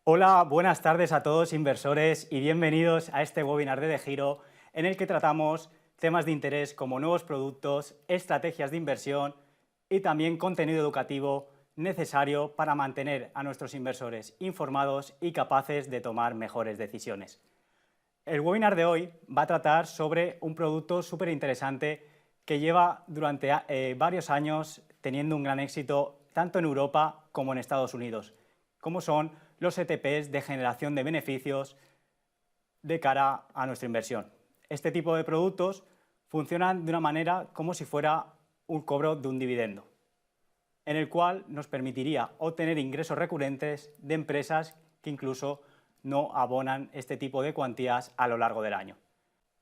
Hola, buenas tardes a todos inversores y bienvenidos a este webinar de DeGiro en el que tratamos temas de interés como nuevos productos, estrategias de inversión y también contenido educativo necesario para mantener a nuestros inversores informados y capaces de tomar mejores decisiones. El webinar de hoy va a tratar sobre un producto súper interesante que lleva durante varios años teniendo un gran éxito tanto en Europa como en Estados Unidos, como son los ETPs de generación de beneficios de cara a nuestra inversión. Este tipo de productos funcionan de una manera como si fuera un cobro de un dividendo, en el cual nos permitiría obtener ingresos recurrentes de empresas que incluso no abonan este tipo de cuantías a lo largo del año.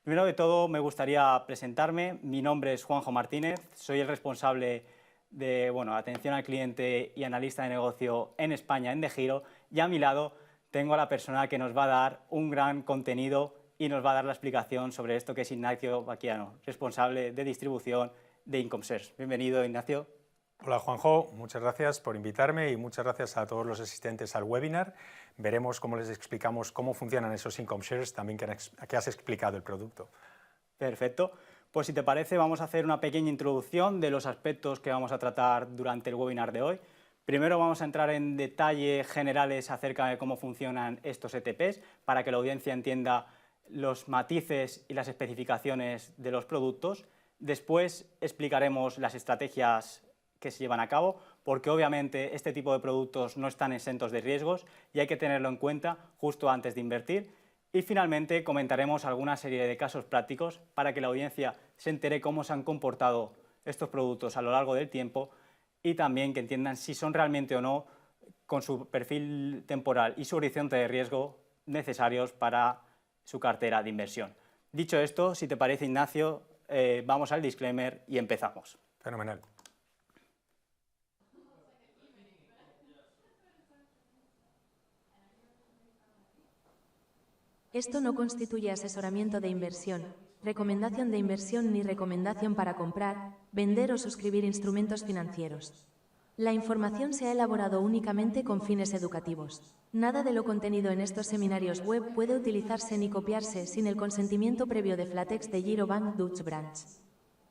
Primero de todo me gustaría presentarme. Mi nombre es Juanjo Martínez, soy el responsable de atención al cliente y analista de negocio en España en DeGiro, y a mi lado tengo a la persona que nos va a dar un gran contenido y nos va a dar la explicación sobre esto, que es Ignacio Baquiano, responsable de distribución de IncomShares. Bienvenido, Ignacio. Hola Juanjo, muchas gracias por invitarme y muchas gracias a todos los asistentes al webinar. Veremos cómo les explicamos cómo funcionan esos IncomShares, también que has explicado el producto. Perfecto. Pues si te parece, vamos a hacer una pequeña introducción de los aspectos que vamos a tratar durante el webinar de hoy. Primero vamos a entrar en detalles generales acerca de cómo funcionan estos ETPs para que la audiencia entienda los matices y las especificaciones de los productos. Después explicaremos las estrategias que se llevan a cabo, porque obviamente este tipo de productos no están exentos de riesgos y hay que tenerlo en cuenta justo antes de invertir. Y finalmente comentaremos alguna serie de casos prácticos para que la audiencia se entere cómo se han comportado estos productos a lo largo del tiempo y también que entiendan si son realmente o no, con su perfil temporal y su horizonte de riesgo, necesarios para su cartera de inversión. Dicho esto, si te parece, Ignacio, vamos al disclaimer y empezamos. Fenomenal. Esto no constituye asesoramiento de inversión, recomendación de inversión ni recomendación para comprar, vender o suscribir instrumentos financieros. La información se ha elaborado únicamente con fines educativos. Nada de lo contenido en estos seminarios web puede utilizarse ni copiarse sin el consentimiento previo de Flatex de Giro Bank Dutch Branch.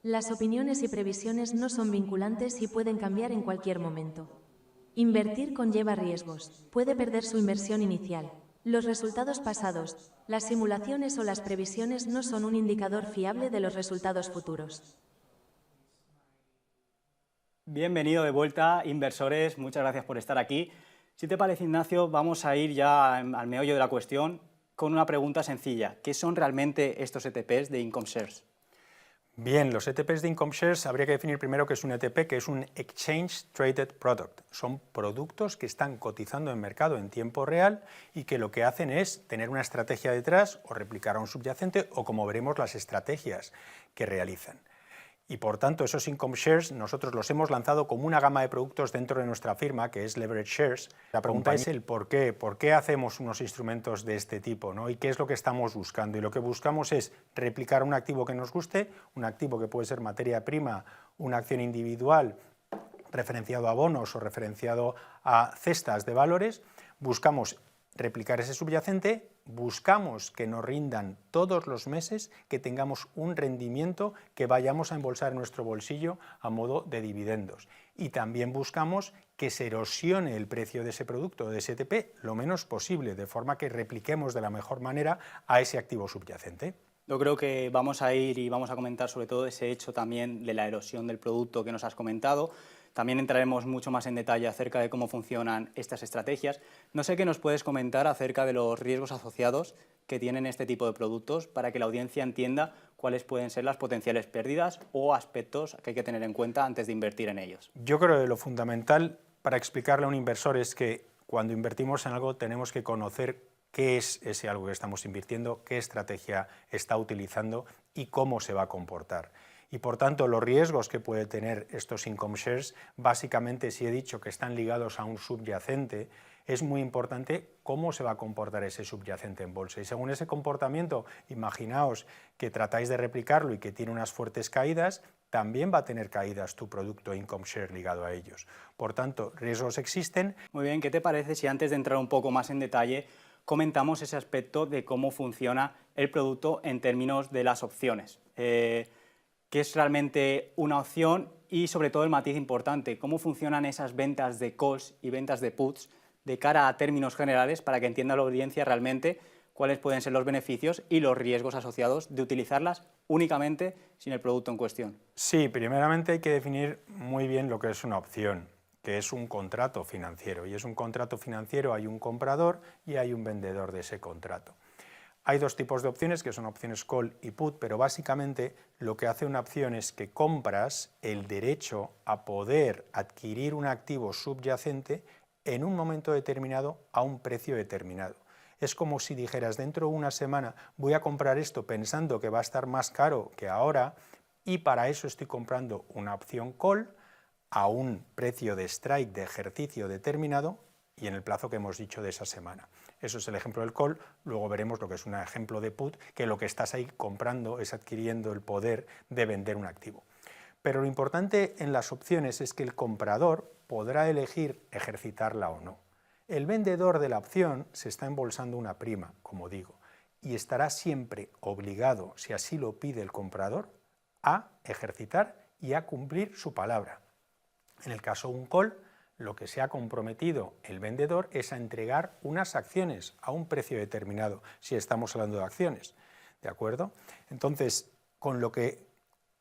Las opiniones y previsiones no son vinculantes y pueden cambiar en cualquier momento. Invertir conlleva riesgos. Puede perder su inversión inicial. Los resultados pasados, las simulaciones o las previsiones no son un indicador fiable de los resultados futuros. Bienvenido de vuelta, inversores, muchas gracias por estar aquí. Si te parece, Ignacio, vamos a ir ya al meollo de la cuestión con una pregunta sencilla. ¿Qué son realmente estos ETPs de IncomShares? Bien, los ETPs de IncomShares habría que definir primero qué es un ETP, que es un Exchange Traded Product. Son productos que están cotizando en mercado en tiempo real y que lo que hacen es tener una estrategia detrás o replicar a un subyacente o, como veremos, las estrategias que realizan. Y por tanto, esos IncomShares nosotros los hemos lanzado como una gama de productos dentro de nuestra firma, que es Leverage Shares. La pregunta es el por qué. ¿Por qué hacemos unos instrumentos de este tipo, ¿no? ¿Y qué es lo que estamos buscando? Y lo que buscamos es replicar un activo que nos guste, un activo que puede ser materia prima, una acción individual referenciado a bonos o referenciado a cestas de valores. Buscamos replicar ese subyacente, buscamos que nos rindan todos los meses, que tengamos un rendimiento que vayamos a embolsar en nuestro bolsillo a modo de dividendos. Y también buscamos que se erosione el precio de ese producto, de ese ETP, lo menos posible, de forma que repliquemos de la mejor manera a ese activo subyacente. Yo creo que vamos a ir y vamos a comentar sobre todo ese hecho también de la erosión del producto que nos has comentado. También entraremos mucho más en detalle acerca de cómo funcionan estas estrategias. No sé qué nos puedes comentar acerca de los riesgos asociados que tienen este tipo de productos para que la audiencia entienda cuáles pueden ser las potenciales pérdidas o aspectos que hay que tener en cuenta antes de invertir en ellos. Yo creo que lo fundamental para explicarle a un inversor es que cuando invertimos en algo tenemos que conocer qué es ese algo que estamos invirtiendo, qué estrategia está utilizando y cómo se va a comportar. Y por tanto los riesgos que puede tener estos IncomShares, básicamente si he dicho que están ligados a un subyacente, es muy importante cómo se va a comportar ese subyacente en bolsa. Y según ese comportamiento, imaginaos que tratáis de replicarlo y que tiene unas fuertes caídas, también va a tener caídas tu producto income share ligado a ellos. Por tanto, riesgos existen. Muy bien, ¿qué te parece si antes de entrar un poco más en detalle comentamos ese aspecto de cómo funciona el producto en términos de las opciones? ¿Qué es realmente una opción? Y sobre todo el matiz importante, ¿cómo funcionan esas ventas de calls y ventas de puts de cara a términos generales para que entienda la audiencia realmente cuáles pueden ser los beneficios y los riesgos asociados de utilizarlas únicamente sin el producto en cuestión? Sí, primeramente hay que definir muy bien lo que es una opción, que es un contrato financiero. Y es un contrato financiero, hay un comprador y hay un vendedor de ese contrato. Hay dos tipos de opciones, que son opciones call y put, pero básicamente lo que hace una opción es que compras el derecho a poder adquirir un activo subyacente en un momento determinado a un precio determinado. Es como si dijeras, dentro de una semana voy a comprar esto pensando que va a estar más caro que ahora y para eso estoy comprando una opción call a un precio de strike de ejercicio determinado y en el plazo que hemos dicho de esa semana. Eso es el ejemplo del call, luego veremos lo que es un ejemplo de put, que lo que estás ahí comprando es adquiriendo el poder de vender un activo. Pero lo importante en las opciones es que el comprador podrá elegir ejercitarla o no. El vendedor de la opción se está embolsando una prima, como digo, y estará siempre obligado, si así lo pide el comprador, a ejercitar y a cumplir su palabra. En el caso de un call, lo que se ha comprometido el vendedor es a entregar unas acciones a un precio determinado, si estamos hablando de acciones, ¿de acuerdo? Entonces, con lo que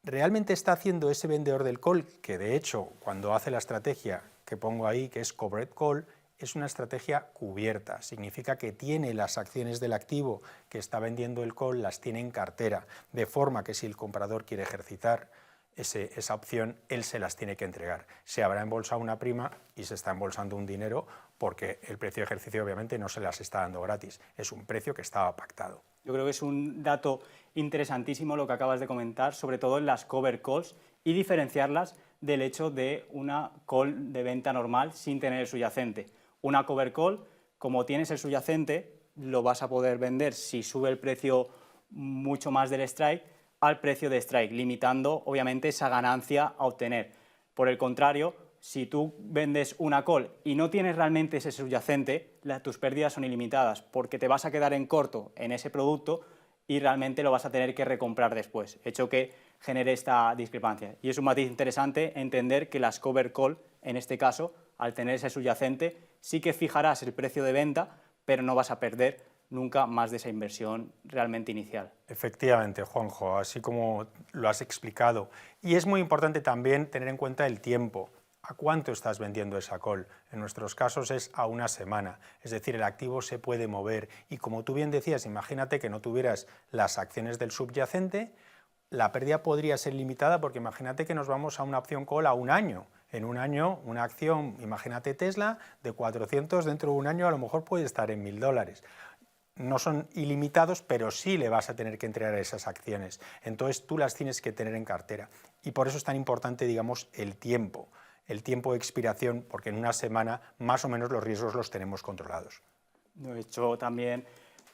realmente está haciendo ese vendedor del call, que de hecho, cuando hace la estrategia que pongo ahí, que es covered call, es una estrategia cubierta, significa que tiene las acciones del activo que está vendiendo el call, las tiene en cartera, de forma que si el comprador quiere ejercitar esa opción, él se las tiene que entregar. Se habrá embolsado una prima y se está embolsando un dinero porque el precio de ejercicio obviamente no se las está dando gratis, es un precio que estaba pactado. Yo creo que es un dato interesantísimo lo que acabas de comentar, sobre todo en las cover calls y diferenciarlas del hecho de una call de venta normal sin tener el subyacente. Una cover call, como tienes el subyacente, lo vas a poder vender si sube el precio mucho más del strike al precio de strike, limitando obviamente esa ganancia a obtener. Por el contrario, si tú vendes una call y no tienes realmente ese subyacente, tus pérdidas son ilimitadas porque te vas a quedar en corto en ese producto y realmente lo vas a tener que recomprar después, hecho que genere esta discrepancia. Y es un matiz interesante entender que las cover call, en este caso, al tener ese subyacente, sí que fijarás el precio de venta, pero no vas a perder nunca más de esa inversión realmente inicial. Efectivamente, Juanjo, así como lo has explicado. Y es muy importante también tener en cuenta el tiempo. ¿A cuánto estás vendiendo esa call? En nuestros casos es a una semana, es decir, el activo se puede mover y como tú bien decías, imagínate que no tuvieras las acciones del subyacente, la pérdida podría ser limitada porque imagínate que nos vamos a una opción call a un año. En un año, una acción, imagínate Tesla, de 400, dentro de un año a lo mejor puede estar en $1000. No son ilimitados, pero sí le vas a tener que entregar esas acciones. Entonces tú las tienes que tener en cartera. Y por eso es tan importante, digamos, el tiempo de expiración, porque en una semana más o menos los riesgos los tenemos controlados. De hecho, también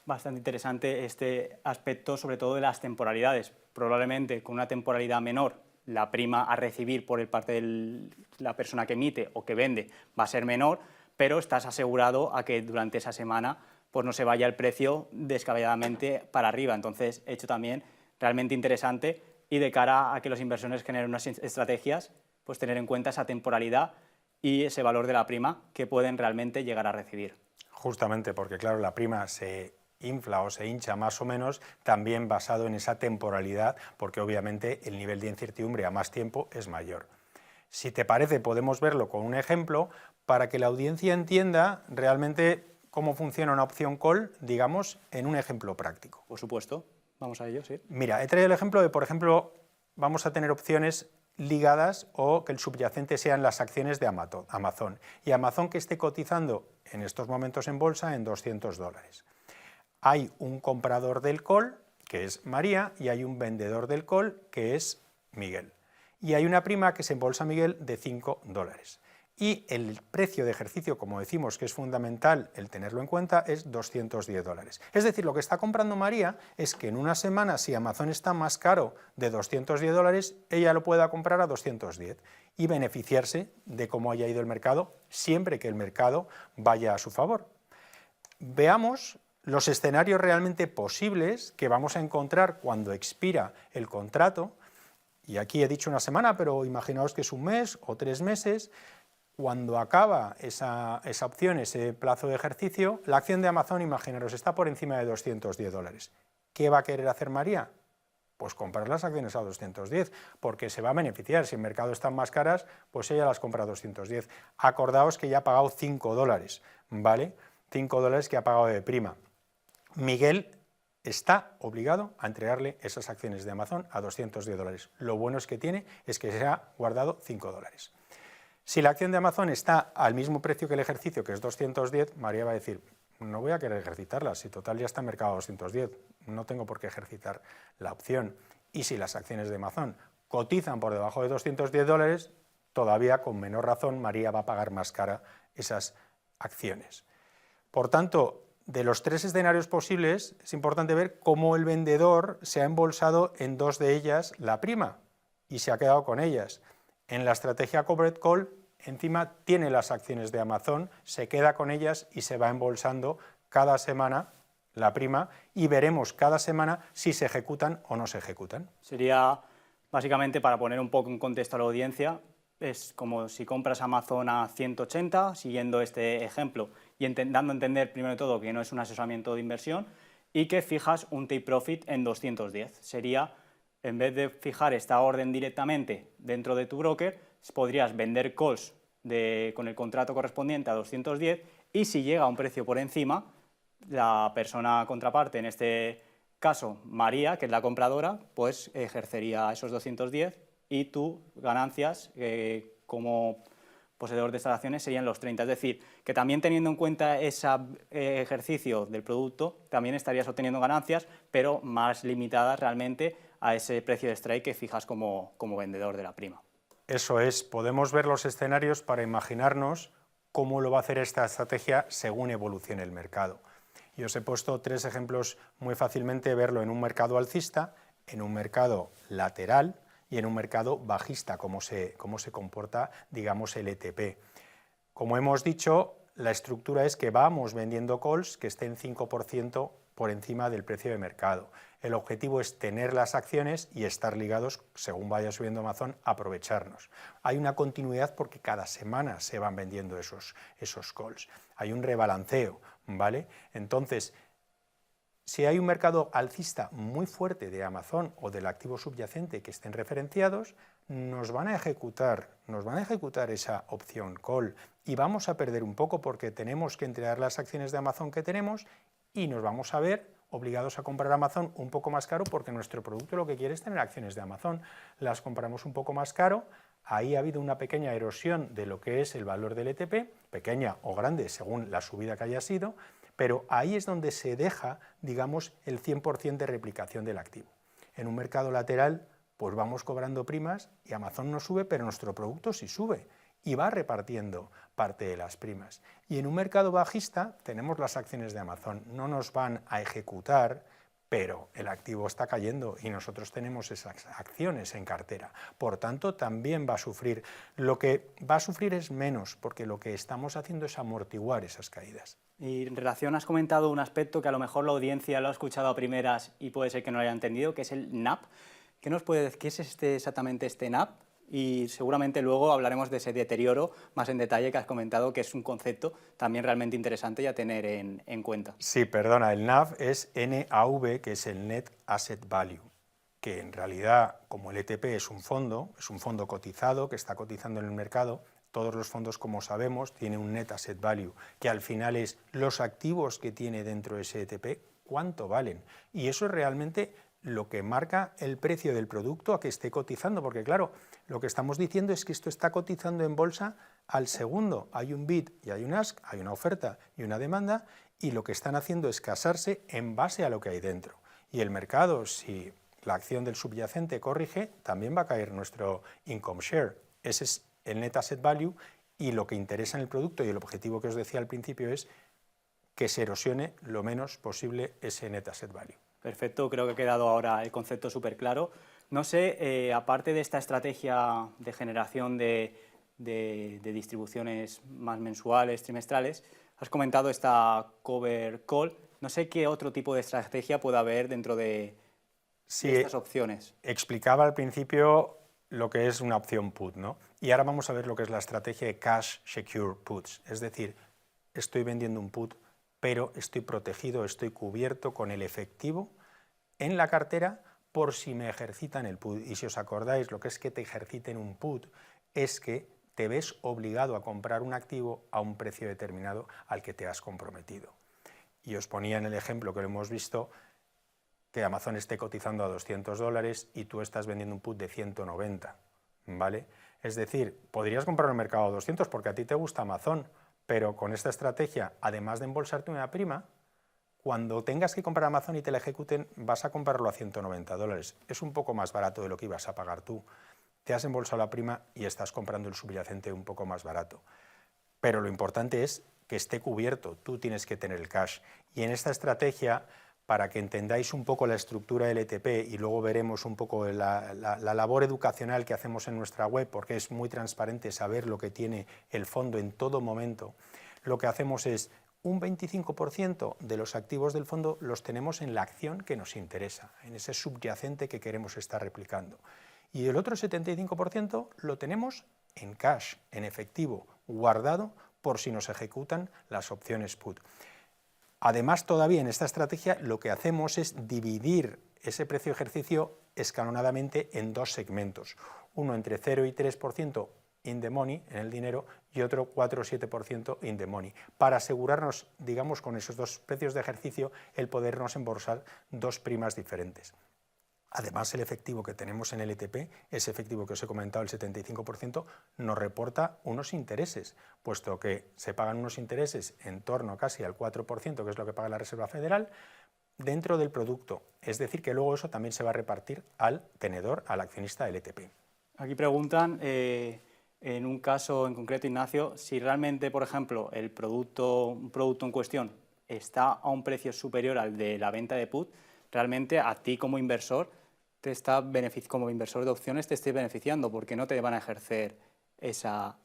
bastante interesante este aspecto, sobre todo de las temporalidades. Probablemente con una temporalidad menor, la prima a recibir por parte de la persona que emite o que vende va a ser menor, pero estás asegurado a que durante esa semana pues no se vaya el precio descabelladamente para arriba. Entonces, hecho también realmente interesante y de cara a que los inversores generen unas estrategias, pues tener en cuenta esa temporalidad y ese valor de la prima que pueden realmente llegar a recibir. Justamente porque, claro, la prima se infla o se hincha más o menos también basado en esa temporalidad, porque obviamente el nivel de incertidumbre a más tiempo es mayor. Si te parece, podemos verlo con un ejemplo para que la audiencia entienda realmente cómo funciona una opción call, digamos, en un ejemplo práctico. Por supuesto, vamos a ello, sí. Mira, he traído el ejemplo de, por ejemplo, vamos a tener opciones ligadas o que el subyacente sean las acciones de Amazon. Y Amazon que esté cotizando en estos momentos en bolsa en $200. Hay un comprador del call, que es María, y hay un vendedor del call, que es Miguel. Y hay una prima que se embolsa Miguel de $5. y el precio de ejercicio, como decimos que es fundamental el tenerlo en cuenta, es $210. Es decir, lo que está comprando María es que en una semana, si Amazon está más caro de $210, ella lo pueda comprar a 210 y beneficiarse de cómo haya ido el mercado, siempre que el mercado vaya a su favor. Veamos los escenarios realmente posibles que vamos a encontrar cuando expira el contrato, y aquí he dicho una semana, pero imaginaos que es un mes o 3 meses. Cuando acaba esa opción, ese plazo de ejercicio, la acción de Amazon, imaginaros, está por encima de $210. ¿Qué va a querer hacer María? Pues comprar las acciones a 210, porque se va a beneficiar. Si el mercado están más caras, pues ella las compra a 210. Acordaos que ya ha pagado $5, ¿vale? $5 que ha pagado de prima. Miguel está obligado a entregarle esas acciones de Amazon a $210. Lo bueno es que se ha guardado $5. Si la acción de Amazon está al mismo precio que el ejercicio, que es 210, María va a decir, no voy a querer ejercitarla, si total ya está en mercado a 210, no tengo por qué ejercitar la opción. Y si las acciones de Amazon cotizan por debajo de $210, todavía con menor razón María va a pagar más cara esas acciones. Por tanto, de los 3 escenarios posibles, es importante ver cómo el vendedor se ha embolsado en 2 de ellas la prima y se ha quedado con ellas. En la estrategia Covered Call, encima tiene las acciones de Amazon, se queda con ellas y se va embolsando cada semana la prima y veremos cada semana si se ejecutan o no se ejecutan. Sería, básicamente, para poner un poco en contexto a la audiencia, es como si compras Amazon a 180, siguiendo este ejemplo, y dando a entender, primero de todo, que no es un asesoramiento de inversión y que fijas un take profit en 210. Sería, en vez de fijar esta orden directamente dentro de tu broker, podrías vender calls con el contrato correspondiente a 210 y si llega a un precio por encima, la persona contraparte, en este caso María, que es la compradora, pues ejercería esos 210 y tus ganancias como poseedor de estas acciones serían los 30. Es decir, que también teniendo en cuenta ese ejercicio del producto, también estarías obteniendo ganancias, pero más limitadas realmente a ese precio de strike que fijas como vendedor de la prima. Eso es, podemos ver los escenarios para imaginarnos cómo lo va a hacer esta estrategia según evolucione el mercado. Y os he puesto 3 ejemplos muy fácilmente verlo en un mercado alcista, en un mercado lateral y en un mercado bajista, cómo se comporta, digamos, el ETP. Como hemos dicho, la estructura es que vamos vendiendo calls que estén 5% por encima del precio de mercado. El objetivo es tener las acciones y estar ligados, según vaya subiendo Amazon, aprovecharnos. Hay una continuidad porque cada semana se van vendiendo esos calls. Hay un rebalanceo, ¿vale? Entonces, si hay un mercado alcista muy fuerte de Amazon o del activo subyacente que estén referenciados, nos van a ejecutar esa opción call y vamos a perder un poco porque tenemos que entregar las acciones de Amazon que tenemos y nos vamos a ver obligados a comprar Amazon un poco más caro porque nuestro producto lo que quiere es tener acciones de Amazon. Las compramos un poco más caro, ahí ha habido una pequeña erosión de lo que es el valor del ETP, pequeña o grande según la subida que haya sido, pero ahí es donde se deja, digamos, el 100% de replicación del activo. En un mercado lateral, pues vamos cobrando primas y Amazon no sube, pero nuestro producto sí sube y va repartiendo parte de las primas. Y en un mercado bajista tenemos las acciones de Amazon, no nos van a ejecutar, pero el activo está cayendo y nosotros tenemos esas acciones en cartera. Por tanto, también va a sufrir. Lo que va a sufrir es menos, porque lo que estamos haciendo es amortiguar esas caídas. Y en relación, has comentado un aspecto que a lo mejor la audiencia lo ha escuchado a primeras y puede ser que no lo haya entendido, que es el NAP. ¿Qué nos puede decir? ¿Qué es exactamente este NAP? Y seguramente luego hablaremos de ese deterioro más en detalle que has comentado, que es un concepto también realmente interesante y a tener en cuenta. Sí, perdona, el NAV es NAV, que es el Net Asset Value, que en realidad, como el ETP es un fondo cotizado, que está cotizando en el mercado. Todos los fondos, como sabemos, tienen un Net Asset Value, que al final es los activos que tiene dentro de ese ETP, cuánto valen. Y eso es realmente lo que marca el precio del producto a que esté cotizando, porque claro, lo que estamos diciendo es que esto está cotizando en bolsa al segundo. Hay un bid y hay un ask, hay una oferta y una demanda, y lo que están haciendo es casarse en base a lo que hay dentro. Y el mercado, si la acción del subyacente corrige, también va a caer nuestro income share. Ese es el net asset value y lo que interesa en el producto y el objetivo que os decía al principio es que se erosione lo menos posible ese net asset value. Perfecto, creo que ha quedado ahora el concepto súper claro. No sé, aparte de esta estrategia de generación de distribuciones más mensuales, trimestrales, has comentado esta cover call. No sé qué otro tipo de estrategia puede haber dentro de estas opciones. Explicaba al principio lo que es una opción put, ¿no? Y ahora vamos a ver lo que es la estrategia de cash secure puts, es decir, estoy vendiendo un put, pero estoy protegido, estoy cubierto con el efectivo en la cartera por si me ejercitan el put. Y si os acordáis, lo que es que te ejerciten un put es que te ves obligado a comprar un activo a un precio determinado al que te has comprometido. Y os ponía en el ejemplo que lo hemos visto, que Amazon esté cotizando a $200 y tú estás vendiendo un put de 190, ¿vale? Es decir, podrías comprar en el mercado a 200 porque a ti te gusta Amazon, pero con esta estrategia, además de embolsarte una prima, cuando tengas que comprar Amazon y te la ejecuten, vas a comprarlo a $190. Es un poco más barato de lo que ibas a pagar tú. Te has embolsado la prima y estás comprando el subyacente un poco más barato. Pero lo importante es que esté cubierto, tú tienes que tener el cash. Y en esta estrategia, para que entendáis un poco la estructura del ETP y luego veremos un poco la labor educacional que hacemos en nuestra web, porque es muy transparente saber lo que tiene el fondo en todo momento, lo que hacemos es un 25% de los activos del fondo los tenemos en la acción que nos interesa, en ese subyacente que queremos estar replicando. Y el otro 75% lo tenemos en cash, en efectivo, guardado por si nos ejecutan las opciones put. Además, todavía en esta estrategia lo que hacemos es dividir ese precio de ejercicio escalonadamente en dos segmentos, uno entre 0 y 3% in the money, en el dinero, y otro 4 o 7% in the money, para asegurarnos, digamos, con esos dos precios de ejercicio, el podernos embolsar dos primas diferentes. Además, el efectivo que tenemos en el ETP, ese efectivo que os he comentado, el 75%, nos reporta unos intereses, puesto que se pagan unos intereses en torno casi al 4%, que es lo que paga la Reserva Federal, dentro del producto. Es decir, que luego eso también se va a repartir al tenedor, al accionista del ETP. Aquí preguntan, en un caso en concreto, Ignacio, si realmente, por ejemplo, un producto en cuestión está a un precio superior al de la venta de put, realmente a ti como inversor, como inversor de opciones, te esté beneficiando porque no te van a ejercer esa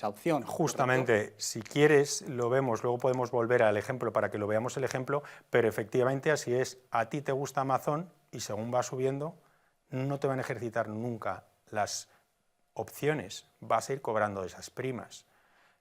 opción. Justamente, ¿correcto? Si quieres, lo vemos, luego podemos volver al ejemplo para que lo veamos el ejemplo, pero efectivamente así es. A ti te gusta Amazon y según va subiendo, no te van a ejercitar nunca las opciones, vas a ir cobrando esas primas.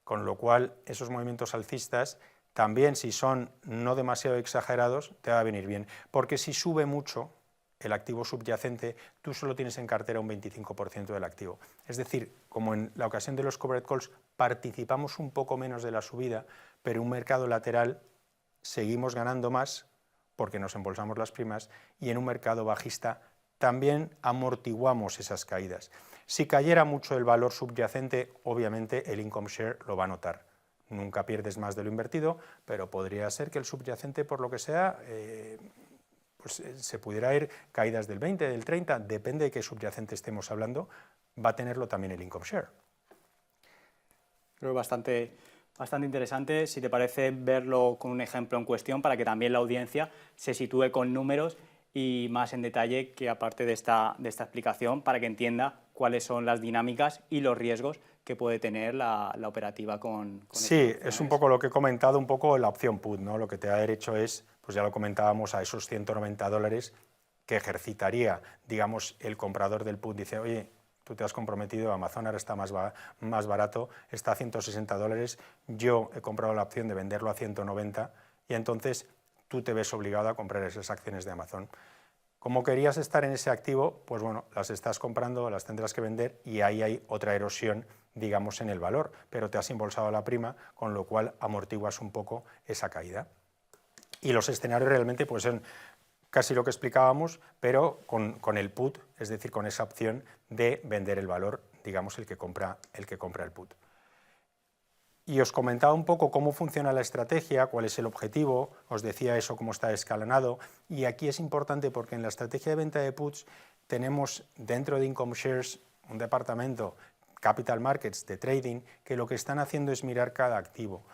Con lo cual, esos movimientos alcistas, también si son no demasiado exagerados, te va a venir bien. Porque si sube mucho el activo subyacente, tú solo tienes en cartera un 25% del activo. Es decir, como en la ocasión de los covered calls, participamos un poco menos de la subida, pero en un mercado lateral seguimos ganando más porque nos embolsamos las primas y en un mercado bajista también amortiguamos esas caídas. Si cayera mucho el valor subyacente, obviamente el income share lo va a notar. Nunca pierdes más de lo invertido, pero podría ser que el subyacente, por lo que sea, pues se pudiera ir caídas del 20, del 30, depende de qué subyacente estemos hablando, va a tenerlo también el income share. Creo que bastante interesante, si te parece, verlo con un ejemplo en cuestión para que también la audiencia se sitúe con números y más en detalle que aparte de esta explicación, para que entienda cuáles son las dinámicas y los riesgos que puede tener la operativa con sí, es un poco lo que he comentado, un poco la opción put, ¿no? Lo que te da derecho es, pues ya lo comentábamos, a esos $190 que ejercitaría, digamos, el comprador del put. Dice, oye, tú te has comprometido, Amazon ahora está más barato, está a $160, yo he comprado la opción de venderlo a 190 y entonces tú te ves obligado a comprar esas acciones de Amazon. Como querías estar en ese activo, pues bueno, las estás comprando, las tendrás que vender y ahí hay otra erosión, digamos, en el valor, pero te has embolsado la prima, con lo cual amortiguas un poco esa caída. Y los escenarios realmente pues son casi lo que explicábamos, pero con el put, es decir, con esa opción de vender el valor, digamos, el que compra el put. Y os comentaba un poco cómo funciona la estrategia, cuál es el objetivo, os decía eso, cómo está escalonado, y aquí es importante porque en la estrategia de venta de puts tenemos dentro de Income Shares un departamento capital markets de trading, que lo que están haciendo es mirar cada activo,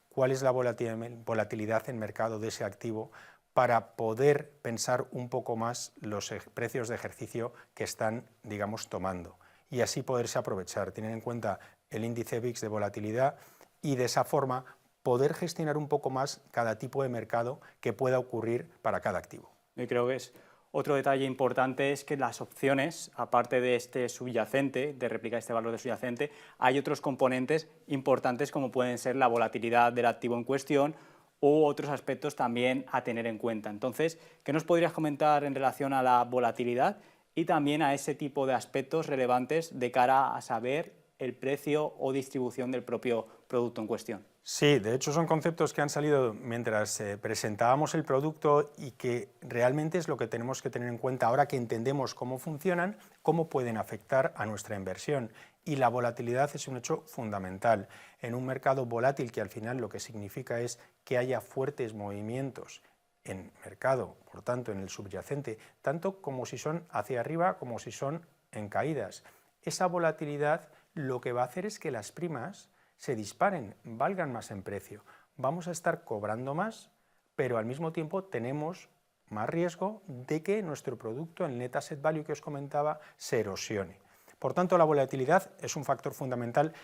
cuál es la volatilidad en mercado de ese activo, para poder pensar un poco más los precios de ejercicio que están, digamos, tomando, y así poderse aprovechar, tener en cuenta el índice VIX de volatilidad y de esa forma poder gestionar un poco más cada tipo de mercado que pueda ocurrir para cada activo. Yo creo que es otro detalle importante es que las opciones, aparte de este subyacente, de replicar este valor de subyacente, hay otros componentes importantes como pueden ser la volatilidad del activo en cuestión u otros aspectos también a tener en cuenta. Entonces, ¿qué nos podrías comentar en relación a la volatilidad y también a ese tipo de aspectos relevantes de cara a saber el precio o distribución del propio producto en cuestión? Sí, de hecho son conceptos que han salido mientras presentábamos el producto y que realmente es lo que tenemos que tener en cuenta ahora que entendemos cómo funcionan, cómo pueden afectar a nuestra inversión. Y la volatilidad es un hecho fundamental. En un mercado volátil, que al final lo que significa es que haya fuertes movimientos en mercado, por tanto en el subyacente, tanto como si son hacia arriba como si son en caídas. Esa volatilidad lo que va a hacer es que las primas se disparen, valgan más en precio. Vamos a estar cobrando más, pero al mismo tiempo tenemos más riesgo de que nuestro producto, el net asset value que os comentaba, se erosione. Por tanto, la volatilidad es un factor fundamental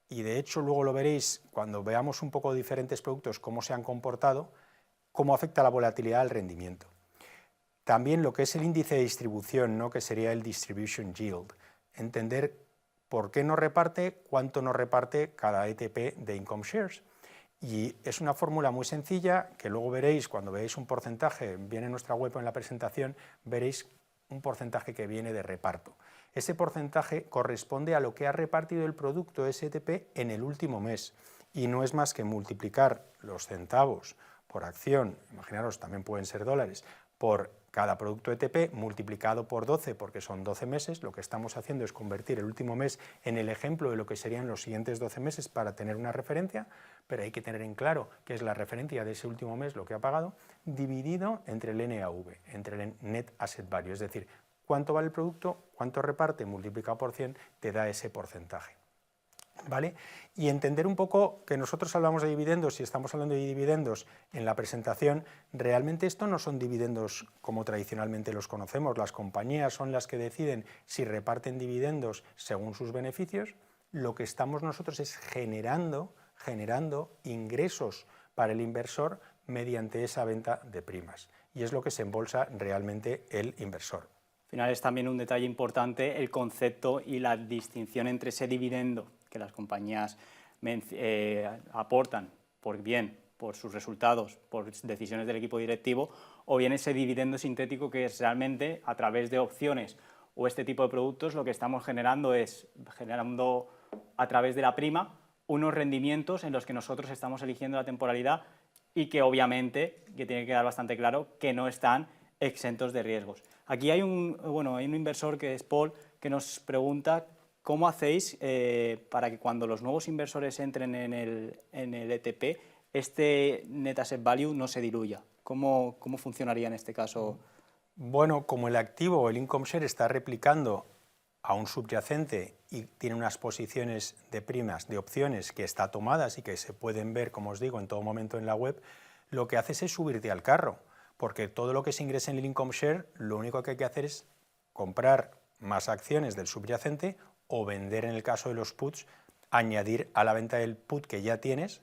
y de hecho luego lo veréis cuando veamos un poco diferentes productos, cómo se han comportado, cómo afecta la volatilidad al rendimiento. También lo que es el índice de distribución, ¿no?, que sería el distribution yield, entender por qué nos reparte, cuánto nos reparte cada ETP de Income Shares. Y es una fórmula muy sencilla que luego veréis cuando veáis un porcentaje, viene en nuestra web o en la presentación, veréis un porcentaje que viene de reparto. Ese porcentaje corresponde a lo que ha repartido el producto STP en el último mes y no es más que multiplicar los centavos por acción, imaginaros también pueden ser dólares, por cada producto ETP multiplicado por 12 porque son 12 meses, lo que estamos haciendo es convertir el último mes en el ejemplo de lo que serían los siguientes 12 meses para tener una referencia, pero hay que tener en claro que es la referencia de ese último mes lo que ha pagado, dividido entre el NAV, entre el Net Asset Value, es decir, cuánto vale el producto, cuánto reparte multiplicado por 100 te da ese porcentaje. ¿Vale? Y entender un poco que nosotros hablamos de dividendos y estamos hablando de dividendos en la presentación, realmente esto no son dividendos como tradicionalmente los conocemos, las compañías son las que deciden si reparten dividendos según sus beneficios, lo que estamos nosotros es generando ingresos para el inversor mediante esa venta de primas y es lo que se embolsa realmente el inversor. Al final es también un detalle importante el concepto y la distinción entre ese dividendo que las compañías aportan por sus resultados, por decisiones del equipo directivo, o bien ese dividendo sintético que es realmente a través de opciones o este tipo de productos lo que estamos generando es a través de la prima unos rendimientos en los que nosotros estamos eligiendo la temporalidad y que obviamente, que tiene que quedar bastante claro, que no están exentos de riesgos. Aquí hay un inversor que es Paul que nos pregunta ¿cómo hacéis para que cuando los nuevos inversores entren en el ETP, este Net Asset Value no se diluya? ¿Cómo funcionaría en este caso? Bueno, como el activo, el Income Share, está replicando a un subyacente y tiene unas posiciones de primas, de opciones que está tomadas y que se pueden ver, como os digo, en todo momento en la web, lo que haces es subirte al carro, porque todo lo que se ingresa en el Income Share, lo único que hay que hacer es comprar más acciones del subyacente o vender en el caso de los puts, añadir a la venta del put que ya tienes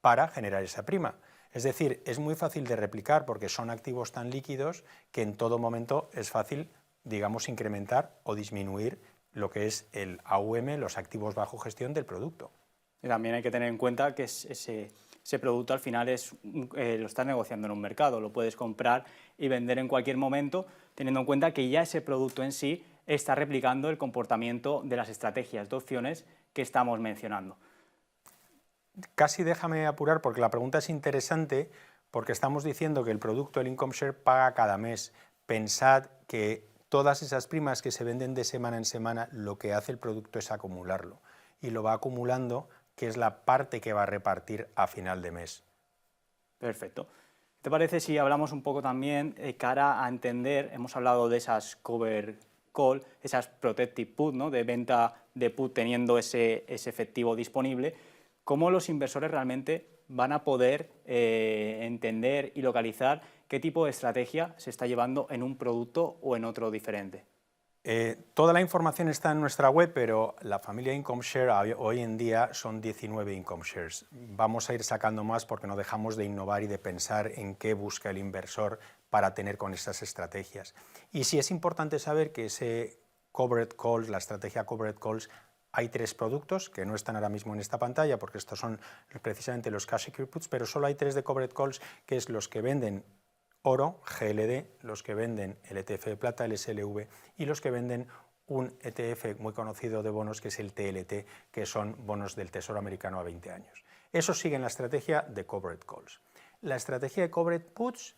para generar esa prima. Es decir, es muy fácil de replicar porque son activos tan líquidos que en todo momento es fácil, digamos, incrementar o disminuir lo que es el AUM, los activos bajo gestión del producto. Y también hay que tener en cuenta que ese producto al final lo estás negociando en un mercado, lo puedes comprar y vender en cualquier momento, teniendo en cuenta que ya ese producto en sí está replicando el comportamiento de las estrategias de opciones que estamos mencionando. Casi déjame apurar porque la pregunta es interesante porque estamos diciendo que el producto, el Income Share, paga cada mes. Pensad que todas esas primas que se venden de semana en semana, lo que hace el producto es acumularlo y lo va acumulando, que es la parte que va a repartir a final de mes. Perfecto. ¿Te parece si hablamos un poco también cara a entender, hemos hablado de esas cover call, esas protective put, ¿no?, de venta de put teniendo ese efectivo disponible, cómo los inversores realmente van a poder entender y localizar qué tipo de estrategia se está llevando en un producto o en otro diferente. Toda la información está en nuestra web, pero la familia Income Share hoy en día son 19 Income Shares. Vamos a ir sacando más porque no dejamos de innovar y de pensar en qué busca el inversor para tener con estas estrategias. Y sí es importante saber que ese Covered Calls, la estrategia Covered Calls, hay 3 productos que no están ahora mismo en esta pantalla porque estos son precisamente los Cash Secure Puts, pero solo hay 3 de Covered Calls, que es los que venden oro, GLD, los que venden el ETF de plata, el SLV, y los que venden un ETF muy conocido de bonos, que es el TLT, que son bonos del Tesoro americano a 20 años. Esos siguen la estrategia de Covered Calls. La estrategia de Covered Puts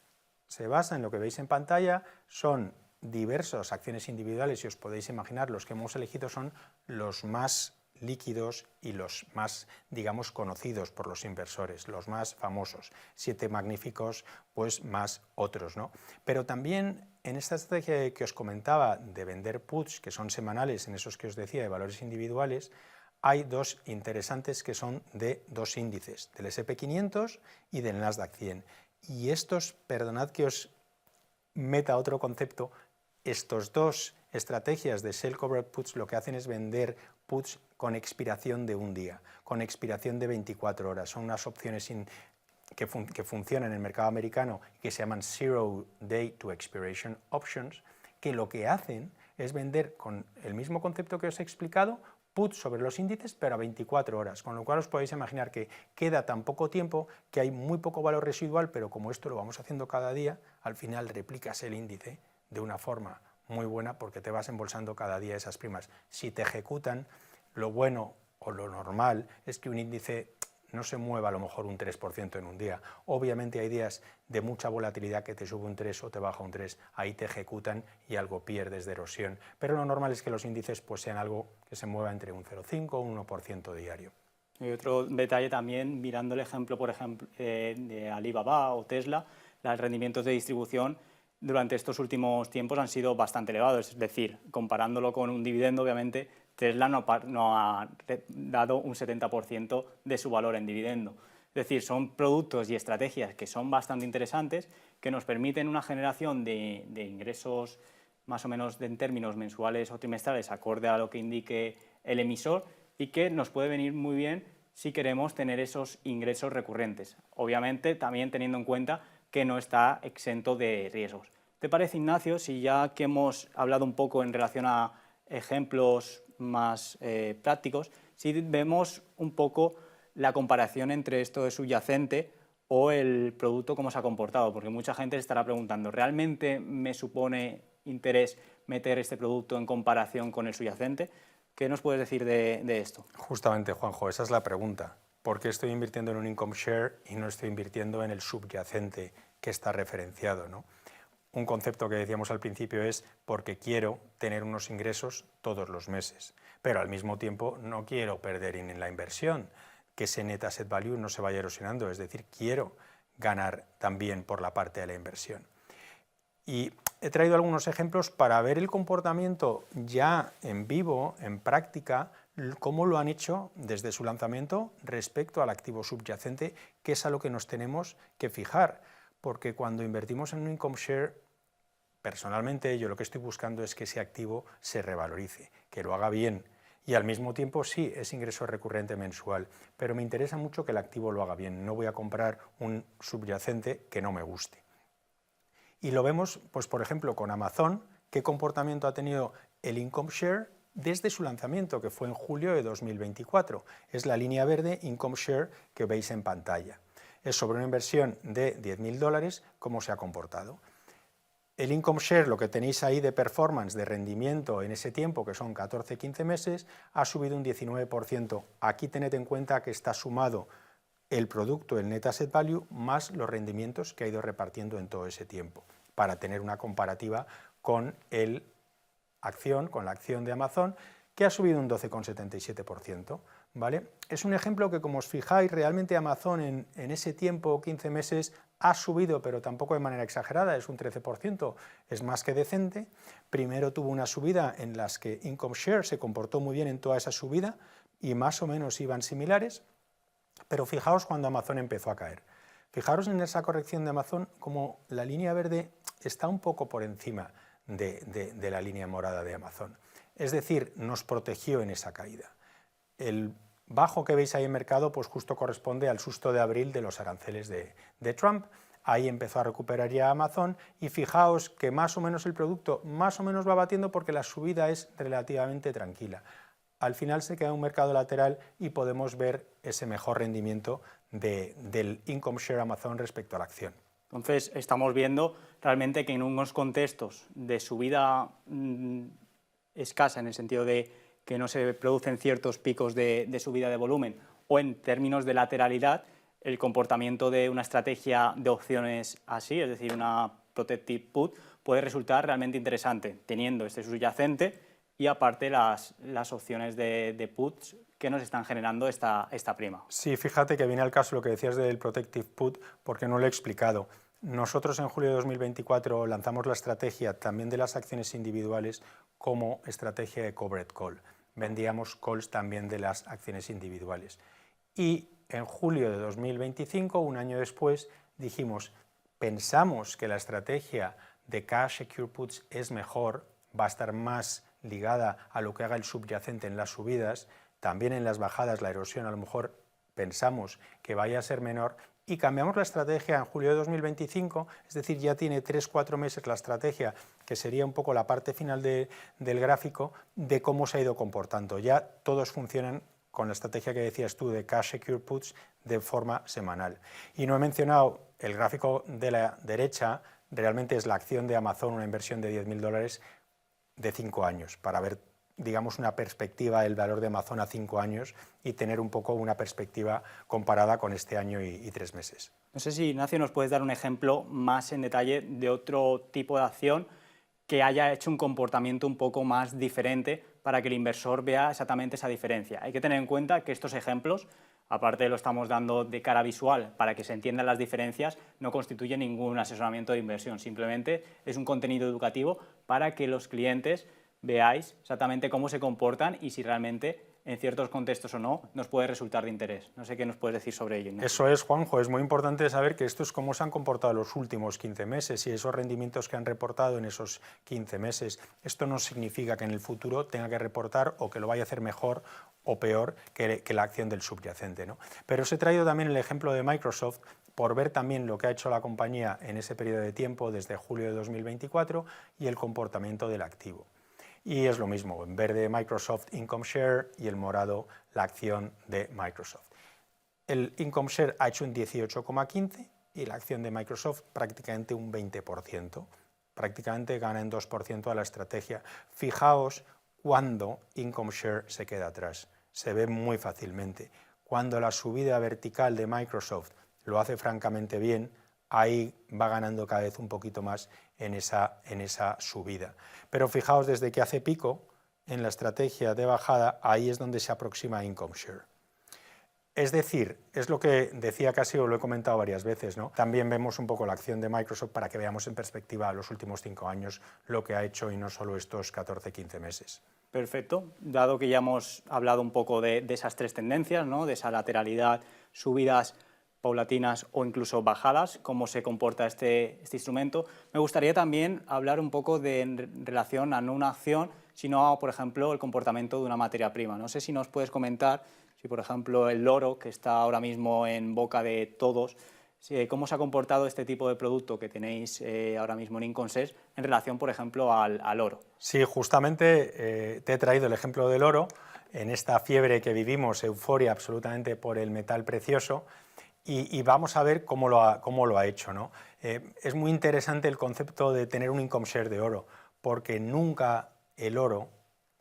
se basa en lo que veis en pantalla, son diversas acciones individuales, y os podéis imaginar, los que hemos elegido son los más líquidos y los más, digamos, conocidos por los inversores, los más famosos, 7 magníficos, pues más otros, ¿no? Pero también en esta estrategia que os comentaba de vender puts, que son semanales, en esos que os decía de valores individuales, hay 2 interesantes que son de 2 índices, del S&P 500 y del Nasdaq 100. Y estos, perdonad que os meta otro concepto, estos 2 estrategias de Sell Covered Puts lo que hacen es vender puts con expiración de un día, con expiración de 24 horas. Son unas opciones que funcionan en el mercado americano y que se llaman Zero Day to Expiration Options, que lo que hacen es vender con el mismo concepto que os he explicado, puts sobre los índices, pero a 24 horas, con lo cual os podéis imaginar que queda tan poco tiempo que hay muy poco valor residual, pero como esto lo vamos haciendo cada día, al final replicas el índice de una forma muy buena porque te vas embolsando cada día esas primas. Si te ejecutan, lo bueno o lo normal es que un índice no se mueva a lo mejor un 3% en un día. Obviamente hay días de mucha volatilidad que te sube un 3 o te baja un 3, ahí te ejecutan y algo pierdes de erosión. Pero lo normal es que los índices pues sean algo que se mueva entre un 0,5 o un 1% diario. Y otro detalle también, mirando el ejemplo, por ejemplo, de Alibaba o Tesla, los rendimientos de distribución durante estos últimos tiempos han sido bastante elevados, es decir, comparándolo con un dividendo, obviamente, Tesla no ha dado un 70% de su valor en dividendo. Es decir, son productos y estrategias que son bastante interesantes, que nos permiten una generación de ingresos más o menos en términos mensuales o trimestrales, acorde a lo que indique el emisor, y que nos puede venir muy bien si queremos tener esos ingresos recurrentes. Obviamente, también teniendo en cuenta que no está exento de riesgos. ¿Te parece, Ignacio, si ya que hemos hablado un poco en relación a ejemplos más prácticos, si vemos un poco la comparación entre esto de subyacente o el producto, cómo se ha comportado? Porque mucha gente se estará preguntando, ¿realmente me supone interés meter este producto en comparación con el subyacente? ¿Qué nos puedes decir de esto? Justamente, Juanjo, esa es la pregunta. ¿Por qué estoy invirtiendo en un income share y no estoy invirtiendo en el subyacente que está referenciado, ¿no? Un concepto que decíamos al principio es porque quiero tener unos ingresos todos los meses, pero al mismo tiempo no quiero perder en la inversión, que ese net asset value no se vaya erosionando, es decir, quiero ganar también por la parte de la inversión. Y he traído algunos ejemplos para ver el comportamiento ya en vivo, en práctica, cómo lo han hecho desde su lanzamiento respecto al activo subyacente, que es a lo que nos tenemos que fijar, porque cuando invertimos en un income share, personalmente yo lo que estoy buscando es que ese activo se revalorice, que lo haga bien, y al mismo tiempo sí, es ingreso recurrente mensual, pero me interesa mucho que el activo lo haga bien, no voy a comprar un subyacente que no me guste. Y lo vemos, pues por ejemplo, con Amazon, qué comportamiento ha tenido el income share desde su lanzamiento, que fue en julio de 2024. Es la línea verde income share que veis en pantalla. Es sobre una inversión de $10.000 cómo se ha comportado. El income share, lo que tenéis ahí de performance, de rendimiento en ese tiempo, que son 14-15 meses, ha subido un 19%. Aquí tened en cuenta que está sumado el producto, el net asset value, más los rendimientos que ha ido repartiendo en todo ese tiempo, para tener una comparativa con la acción de Amazon, que ha subido un 12,77%. ¿vale? Es un ejemplo que, como os fijáis, realmente Amazon en ese tiempo, 15 meses, ha subido, pero tampoco de manera exagerada, es un 13%, es más que decente. Primero tuvo una subida en las que Income Share se comportó muy bien en toda esa subida y más o menos iban similares, pero fijaos cuando Amazon empezó a caer. Fijaros en esa corrección de Amazon como la línea verde está un poco por encima de la línea morada de Amazon. Es decir, nos protegió en esa caída. El bajo que veis ahí en mercado pues justo corresponde al susto de abril de los aranceles de Trump. Ahí empezó a recuperar ya Amazon y fijaos que más o menos el producto más o menos va batiendo porque la subida es relativamente tranquila. Al final se queda un mercado lateral y podemos ver ese mejor rendimiento del Income Share Amazon respecto a la acción. Entonces, estamos viendo realmente que en unos contextos de subida escasa, en el sentido de que no se producen ciertos picos de subida de volumen, o en términos de lateralidad, el comportamiento de una estrategia de opciones así, es decir, una Protective Put, puede resultar realmente interesante, teniendo este subyacente y aparte las opciones de puts que nos están generando esta prima. Sí, fíjate que viene al caso lo que decías del Protective Put, porque no lo he explicado. Nosotros en julio de 2024 lanzamos la estrategia también de las acciones individuales como estrategia de covered call. Vendíamos calls también de las acciones individuales. Y en julio de 2025, un año después, dijimos, pensamos que la estrategia de Cash Secure Puts es mejor, va a estar más ligada a lo que haga el subyacente en las subidas, también en las bajadas la erosión a lo mejor pensamos que vaya a ser menor y cambiamos la estrategia en julio de 2025, es decir, ya tiene 3-4 meses la estrategia, que sería un poco la parte final del gráfico, de cómo se ha ido comportando. Ya todos funcionan con la estrategia que decías tú de Cash Secure Puts de forma semanal. Y no he mencionado el gráfico de la derecha, realmente es la acción de Amazon, una inversión de $10.000 de 5 años, para ver, digamos, una perspectiva del valor de Amazon a 5 años y tener un poco una perspectiva comparada con este año y 3 meses. No sé si, Ignacio, nos puedes dar un ejemplo más en detalle de otro tipo de acción que haya hecho un comportamiento un poco más diferente para que el inversor vea exactamente esa diferencia. Hay que tener en cuenta que estos ejemplos, aparte lo estamos dando de cara visual para que se entiendan las diferencias, no constituye ningún asesoramiento de inversión, simplemente es un contenido educativo para que los clientes veáis exactamente cómo se comportan y si realmente en ciertos contextos o no nos puede resultar de interés. No sé qué nos puedes decir sobre ello, ¿no? Eso es, Juanjo, es muy importante saber que esto es cómo se han comportado los últimos 15 meses y esos rendimientos que han reportado en esos 15 meses. Esto no significa que en el futuro tenga que reportar o que lo vaya a hacer mejor o peor que la acción del subyacente, ¿no? Pero os he traído también el ejemplo de Microsoft por ver también lo que ha hecho la compañía en ese periodo de tiempo desde julio de 2024 y el comportamiento del activo. Y es lo mismo, en verde Microsoft Income Share y el morado la acción de Microsoft. El Income Share ha hecho un 18,15 y la acción de Microsoft prácticamente un 20%. Prácticamente gana en 2% a la estrategia. Fijaos cuando Income Share se queda atrás. Se ve muy fácilmente. Cuando la subida vertical de Microsoft lo hace francamente bien, ahí va ganando cada vez un poquito más en esa subida. Pero fijaos, desde que hace pico, en la estrategia de bajada, ahí es donde se aproxima a Income Share. Es decir, es lo que decía casi, o lo he comentado varias veces, ¿no? También vemos un poco la acción de Microsoft para que veamos en perspectiva los últimos 5 años lo que ha hecho y no solo estos 14-15 meses. Perfecto, dado que ya hemos hablado un poco de esas tres tendencias, ¿no? De esa lateralidad, subidas paulatinas o incluso bajadas, cómo se comporta este instrumento. Me gustaría también hablar un poco en relación a no una acción, sino a, por ejemplo, el comportamiento de una materia prima. No sé si nos puedes comentar si, por ejemplo, el oro, que está ahora mismo en boca de todos, cómo se ha comportado este tipo de producto que tenéis ahora mismo en Inconsés en relación, por ejemplo, al oro. Sí, justamente te he traído el ejemplo del oro en esta fiebre que vivimos, euforia absolutamente por el metal precioso. Y vamos a ver cómo lo ha hecho, ¿no? Es muy interesante el concepto de tener un income share de oro, porque nunca el oro,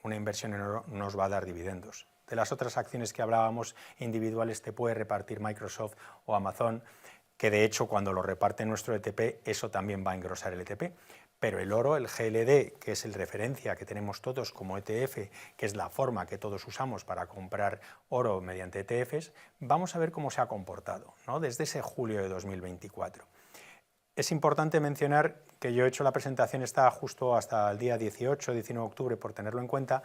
una inversión en oro, nos va a dar dividendos. De las otras acciones que hablábamos individuales te puede repartir Microsoft o Amazon, que de hecho cuando lo reparte nuestro ETP, eso también va a engrosar el ETP. Pero el oro, el GLD, que es el referencia que tenemos todos como ETF, que es la forma que todos usamos para comprar oro mediante ETFs, vamos a ver cómo se ha comportado, ¿no?, desde ese julio de 2024. Es importante mencionar que yo he hecho la presentación esta justo hasta el día 18-19 de octubre, por tenerlo en cuenta,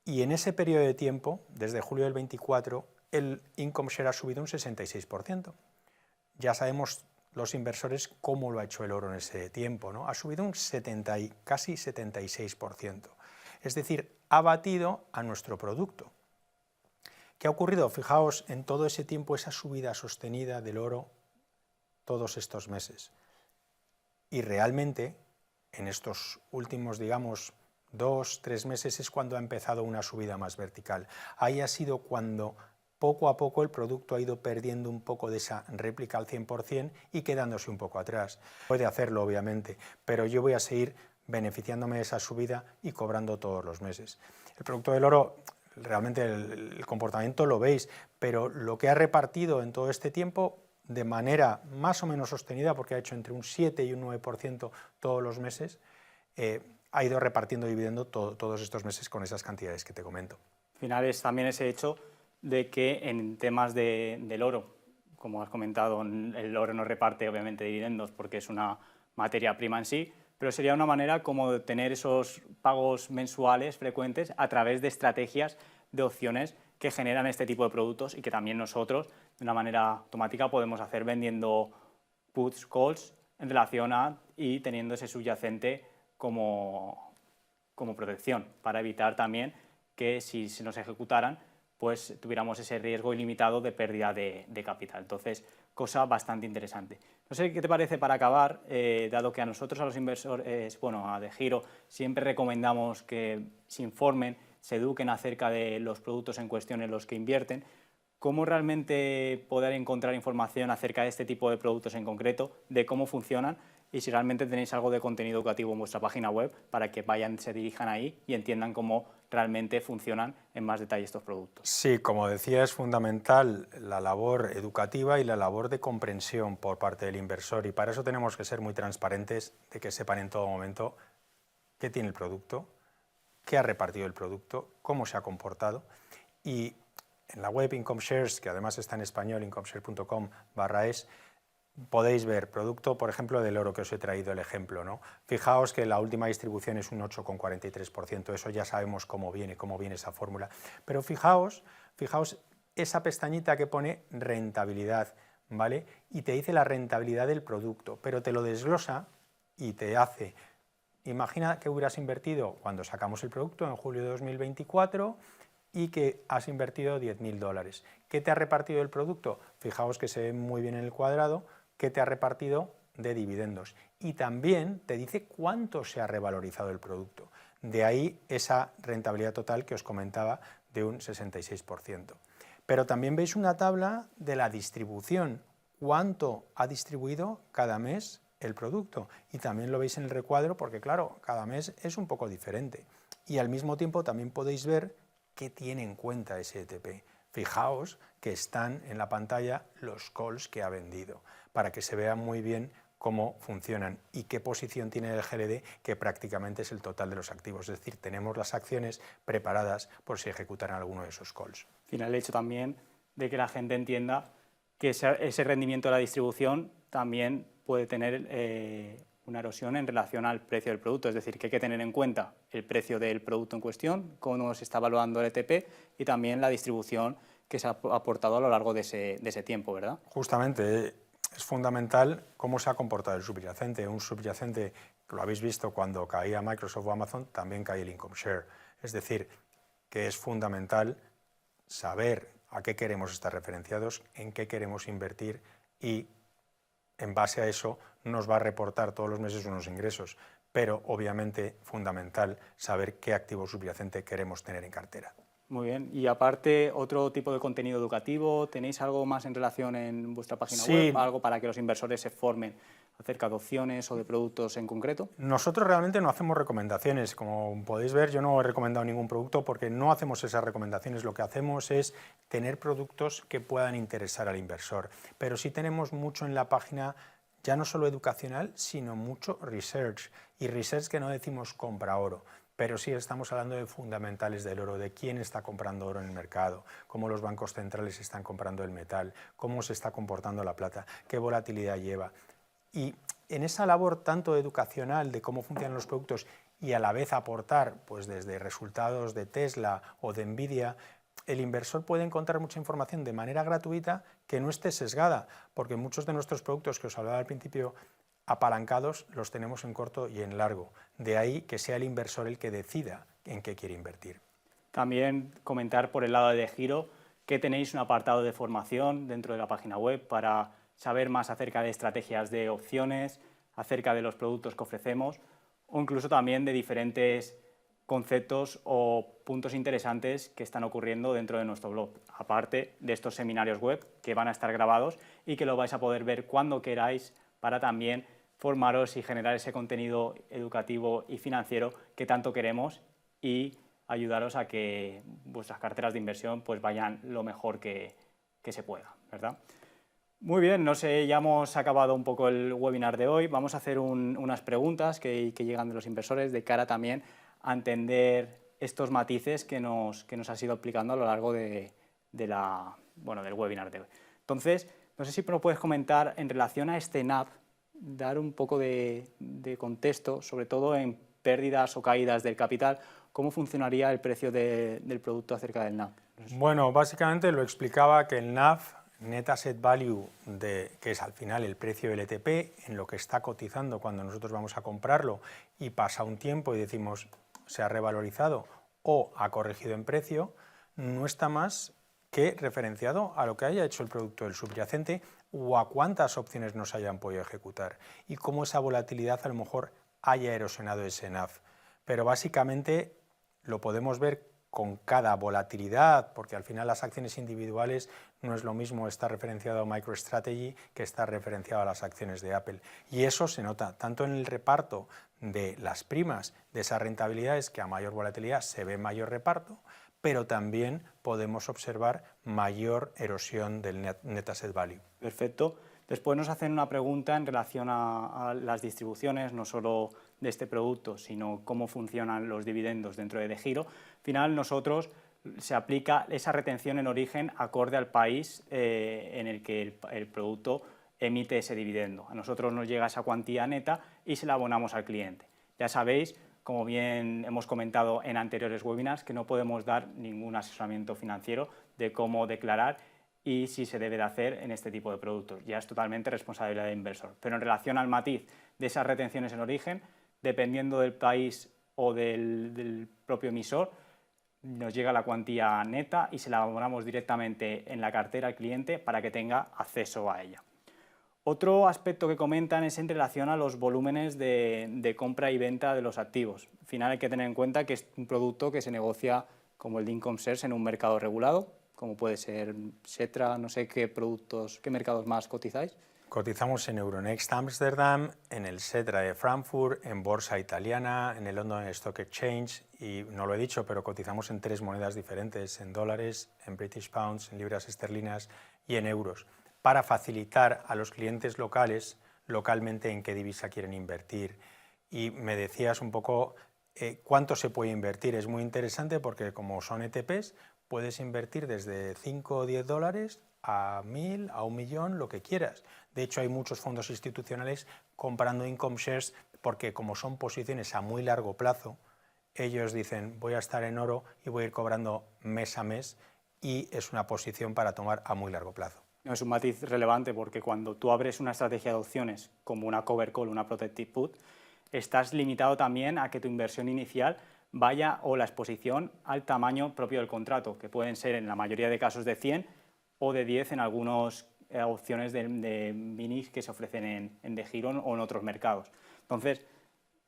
y en ese periodo de tiempo, desde julio del 24, el income share ha subido un 66%. Ya sabemos los inversores cómo lo ha hecho el oro en ese tiempo, ¿no? Ha subido un casi 76%. Es decir, ha batido a nuestro producto. ¿Qué ha ocurrido? Fijaos en todo ese tiempo, esa subida sostenida del oro todos estos meses. Y realmente, en estos últimos, digamos, 2-3 meses es cuando ha empezado una subida más vertical. Ahí ha sido cuando poco a poco el producto ha ido perdiendo un poco de esa réplica al 100% y quedándose un poco atrás. Puede hacerlo, obviamente, pero yo voy a seguir beneficiándome de esa subida y cobrando todos los meses. El producto del oro, realmente el comportamiento lo veis, pero lo que ha repartido en todo este tiempo, de manera más o menos sostenida, porque ha hecho entre un 7 y un 9% todos los meses, ha ido repartiendo dividendo todos estos meses con esas cantidades que te comento. Al final es también ese hecho de que en temas del oro, como has comentado, el oro no reparte obviamente dividendos porque es una materia prima en sí, pero sería una manera como de tener esos pagos mensuales frecuentes a través de estrategias de opciones que generan este tipo de productos y que también nosotros de una manera automática podemos hacer vendiendo puts, calls en relación a y teniendo ese subyacente como protección para evitar también que si se nos ejecutaran pues tuviéramos ese riesgo ilimitado de pérdida de capital. Entonces, cosa bastante interesante. No sé qué te parece para acabar, dado que a nosotros, a los inversores, bueno, a DeGiro, siempre recomendamos que se informen, se eduquen acerca de los productos en cuestión en los que invierten. ¿Cómo realmente poder encontrar información acerca de este tipo de productos en concreto, de cómo funcionan y si realmente tenéis algo de contenido educativo en vuestra página web para que vayan, se dirijan ahí y entiendan cómo realmente funcionan en más detalle estos productos? Sí, como decía, es fundamental la labor educativa y la labor de comprensión por parte del inversor, y para eso tenemos que ser muy transparentes, de que sepan en todo momento qué tiene el producto, qué ha repartido el producto, cómo se ha comportado. Y en la web IncomeShares, que además está en español, incomeshare.com/es, podéis ver producto, por ejemplo, del oro, que os he traído el ejemplo, ¿no? Fijaos que la última distribución es un 8,43%, eso ya sabemos cómo viene esa fórmula. Pero fijaos esa pestañita que pone rentabilidad, ¿vale? Y te dice la rentabilidad del producto, pero te lo desglosa y te hace, imagina que hubieras invertido cuando sacamos el producto en julio de 2024 y que has invertido $10.000. ¿Qué te ha repartido el producto? Fijaos que se ve muy bien en el cuadrado, que te ha repartido de dividendos, y también te dice cuánto se ha revalorizado el producto. De ahí esa rentabilidad total que os comentaba de un 66%. Pero también veis una tabla de la distribución, cuánto ha distribuido cada mes el producto, y también lo veis en el recuadro porque claro, cada mes es un poco diferente, y al mismo tiempo también podéis ver qué tiene en cuenta ese ETP. Fijaos que están en la pantalla los calls que ha vendido, para que se vea muy bien cómo funcionan y qué posición tiene el GLD, que prácticamente es el total de los activos. Es decir, tenemos las acciones preparadas por si ejecutaran alguno de esos calls. Al final, el hecho también de que la gente entienda que ese rendimiento de la distribución también puede tener una erosión en relación al precio del producto, es decir, que hay que tener en cuenta el precio del producto en cuestión, cómo se está evaluando el ETP y también la distribución que se ha aportado a lo largo de ese tiempo, ¿verdad? Justamente, es fundamental cómo se ha comportado el subyacente. Un subyacente, lo habéis visto cuando caía Microsoft o Amazon, también cae el income share. Es decir, que es fundamental saber a qué queremos estar referenciados, en qué queremos invertir, y en base a eso nos va a reportar todos los meses unos ingresos, pero obviamente fundamental saber qué activo subyacente queremos tener en cartera. Muy bien, y aparte, otro tipo de contenido educativo, ¿tenéis algo más en relación en vuestra página web? ¿Algo para que los inversores se formen acerca de opciones o de productos en concreto? Nosotros realmente no hacemos recomendaciones. Como podéis ver, yo no he recomendado ningún producto porque no hacemos esas recomendaciones. Lo que hacemos es tener productos que puedan interesar al inversor. Pero sí tenemos mucho en la página, ya no solo educacional, sino mucho research. Y research que no decimos compra oro, pero sí estamos hablando de fundamentales del oro, de quién está comprando oro en el mercado, cómo los bancos centrales están comprando el metal, cómo se está comportando la plata, qué volatilidad lleva. Y en esa labor tanto educacional de cómo funcionan los productos y a la vez aportar, pues desde resultados de Tesla o de Nvidia, el inversor puede encontrar mucha información de manera gratuita que no esté sesgada, porque muchos de nuestros productos que os hablaba al principio apalancados los tenemos en corto y en largo. De ahí que sea el inversor el que decida en qué quiere invertir. También comentar por el lado de Giro que tenéis un apartado de formación dentro de la página web para saber más acerca de estrategias de opciones, acerca de los productos que ofrecemos o incluso también de diferentes conceptos o puntos interesantes que están ocurriendo dentro de nuestro blog, aparte de estos seminarios web que van a estar grabados y que lo vais a poder ver cuando queráis para también formaros y generar ese contenido educativo y financiero que tanto queremos y ayudaros a que vuestras carteras de inversión pues vayan lo mejor que se pueda, ¿verdad? Muy bien, no sé, ya hemos acabado un poco el webinar de hoy. Vamos a hacer unas preguntas que llegan de los inversores de cara también a entender estos matices que nos has ido explicando a lo largo del webinar de hoy. Entonces, no sé si nos puedes comentar en relación a este NAV, dar un poco de contexto, sobre todo en pérdidas o caídas del capital, cómo funcionaría el precio del producto acerca del NAV. Bueno, básicamente lo explicaba que el NAV, Net Asset Value, que es al final el precio del ETP, en lo que está cotizando cuando nosotros vamos a comprarlo y pasa un tiempo y decimos se ha revalorizado o ha corregido en precio, no está más que referenciado a lo que haya hecho el producto del subyacente o a cuántas opciones nos hayan podido ejecutar y cómo esa volatilidad a lo mejor haya erosionado ese NAV. Pero básicamente lo podemos ver con cada volatilidad, porque al final las acciones individuales no es lo mismo estar referenciado a MicroStrategy que estar referenciado a las acciones de Apple. Y eso se nota tanto en el reparto de las primas de esas rentabilidades, que a mayor volatilidad se ve mayor reparto, pero también podemos observar mayor erosión del net asset value. Perfecto. Después nos hacen una pregunta en relación a las distribuciones, no solo de este producto, sino cómo funcionan los dividendos dentro de Giro. Al final, nosotros se aplica esa retención en origen acorde al país en el que el producto emite ese dividendo. A nosotros nos llega esa cuantía neta y se la abonamos al cliente. Ya sabéis, como bien hemos comentado en anteriores webinars, que no podemos dar ningún asesoramiento financiero de cómo declarar y si se debe de hacer en este tipo de productos. Ya es totalmente responsabilidad del inversor. Pero en relación al matiz de esas retenciones en origen, dependiendo del país o del propio emisor, nos llega la cuantía neta y se la abonamos directamente en la cartera al cliente para que tenga acceso a ella. Otro aspecto que comentan es en relación a los volúmenes de compra y venta de los activos. Al final hay que tener en cuenta que es un producto que se negocia como el de Income Shares en un mercado regulado, como puede ser Xetra, no sé qué productos, qué mercados más cotizáis. Cotizamos en Euronext Amsterdam, en el Xetra de Frankfurt, en Bolsa Italiana, en el London Stock Exchange y no lo he dicho, pero cotizamos en 3 monedas diferentes, en dólares, en British Pounds, en libras esterlinas y en euros, para facilitar a los clientes localmente en qué divisa quieren invertir. Y me decías un poco cuánto se puede invertir. Es muy interesante porque como son ETPs, puedes invertir desde 5 o 10 dólares a 1.000, a 1 millón, lo que quieras. De hecho, hay muchos fondos institucionales comprando Income Shares porque como son posiciones a muy largo plazo, ellos dicen voy a estar en oro y voy a ir cobrando mes a mes y es una posición para tomar a muy largo plazo. No, es un matiz relevante porque cuando tú abres una estrategia de opciones como una cover call, una protective put, estás limitado también a que tu inversión inicial vaya o la exposición al tamaño propio del contrato, que pueden ser en la mayoría de casos de 100 o de 10 en algunas opciones de minis que se ofrecen en De Giro o en otros mercados. Entonces,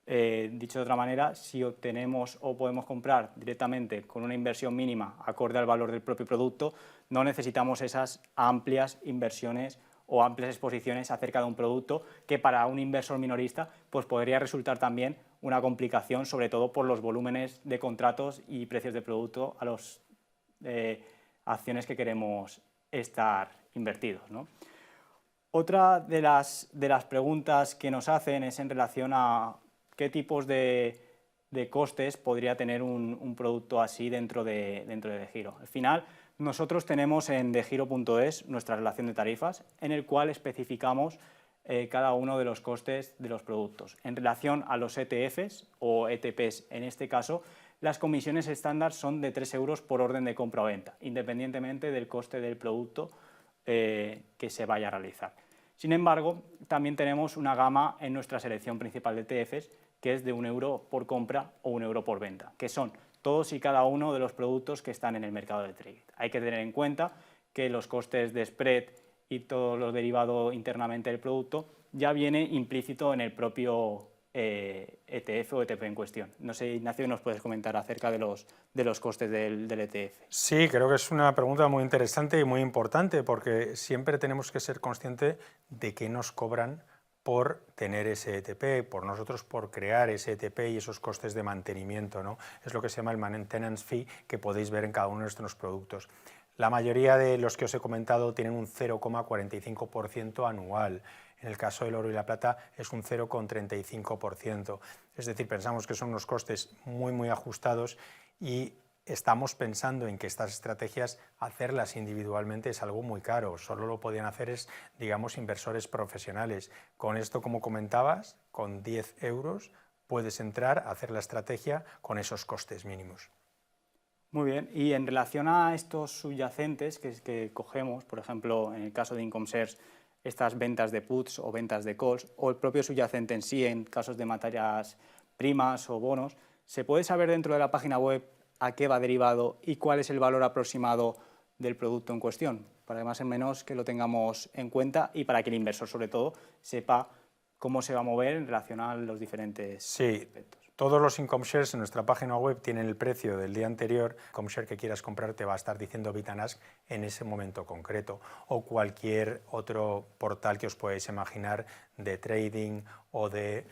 dicho de otra manera, si obtenemos o podemos comprar directamente con una inversión mínima acorde al valor del propio producto, no necesitamos esas amplias inversiones o amplias exposiciones acerca de un producto que para un inversor minorista pues podría resultar también una complicación, sobre todo por los volúmenes de contratos y precios de producto a las acciones que queremos estar invertidos, ¿no? Otra de las preguntas que nos hacen es en relación a qué tipos de costes podría tener un producto así dentro de DeGiro. Al final, nosotros tenemos en degiro.es nuestra relación de tarifas, en el cual especificamos cada uno de los costes de los productos. En relación a los ETFs o ETPs, en este caso, las comisiones estándar son de 3 euros por orden de compra o venta, independientemente del coste del producto que se vaya a realizar. Sin embargo, también tenemos una gama en nuestra selección principal de ETFs que es de 1 euro por compra o 1 euro por venta, que son todos y cada uno de los productos que están en el mercado de trading. Hay que tener en cuenta que los costes de spread y todo lo derivado internamente del producto ya viene implícito en el propio ETF o ETP en cuestión. No sé, Ignacio, ¿nos puedes comentar acerca de los costes del ETF? Sí, creo que es una pregunta muy interesante y muy importante porque siempre tenemos que ser conscientes de qué nos cobran por tener ese ETP, por nosotros por crear ese ETP y esos costes de mantenimiento, ¿no? Es lo que se llama el maintenance fee que podéis ver en cada uno de nuestros productos. La mayoría de los que os he comentado tienen un 0,45% anual. En el caso del oro y la plata es un 0,35%. Es decir, pensamos que son unos costes muy ajustados y estamos pensando en que estas estrategias, hacerlas individualmente es algo muy caro, solo lo podían hacer digamos, inversores profesionales. Con esto, como comentabas, con 10 euros puedes entrar a hacer la estrategia con esos costes mínimos. Muy bien, y en relación a estos subyacentes que cogemos, por ejemplo, en el caso de IncomShares, estas ventas de puts o ventas de calls, o el propio subyacente en sí, en casos de materias primas o bonos, ¿se puede saber dentro de la página web a qué va derivado y cuál es el valor aproximado del producto en cuestión? Para más o menos que lo tengamos en cuenta y para que el inversor, sobre todo, sepa cómo se va a mover en relación a los diferentes aspectos. Todos los IncomShares en nuestra página web tienen el precio del día anterior. IncomShare que quieras comprar te va a estar diciendo Bit&Ask en ese momento concreto, o cualquier otro portal que os podáis imaginar de trading o de